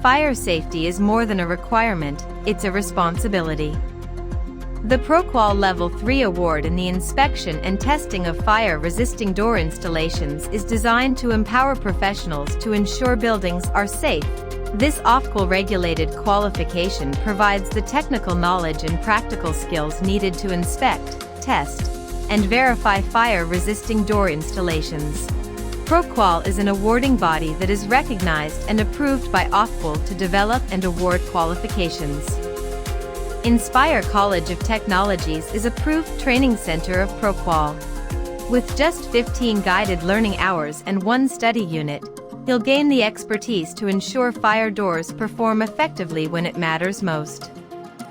Fire safety is more than a requirement, it's a responsibility. The ProQual Level 3 award in the inspection and testing of fire-resisting door installations is designed to empower professionals to ensure buildings are safe. This Ofqual-regulated qualification provides the technical knowledge and practical skills needed to inspect, test, and verify fire-resisting door installations. ProQual is an awarding body that is recognized and approved by Ofqual to develop and award qualifications. Inspire College of Technologies is approved training center of ProQual. With just 15 guided learning hours and 1 study unit, you'll gain the expertise to ensure fire doors perform effectively when it matters most.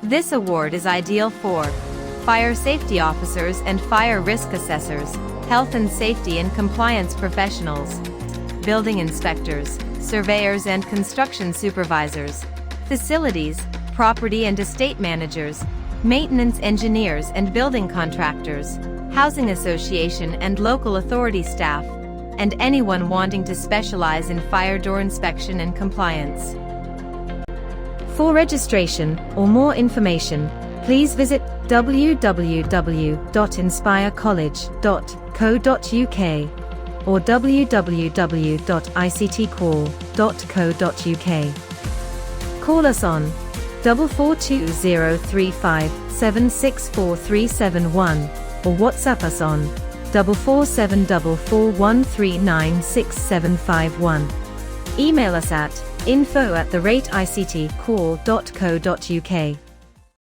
This award is ideal for fire safety officers and fire risk assessors, health and safety and compliance professionals, building inspectors, surveyors and construction supervisors, facilities, property and estate managers, maintenance engineers and building contractors, housing association and local authority staff, and anyone wanting to specialize in fire door inspection and compliance. For registration or more information, please visit www.inspirecollege.co.uk or www.ictcall.co.uk. Call us on 442035764371 or WhatsApp us on 44744139671. Email us at info@ictcall.co.uk.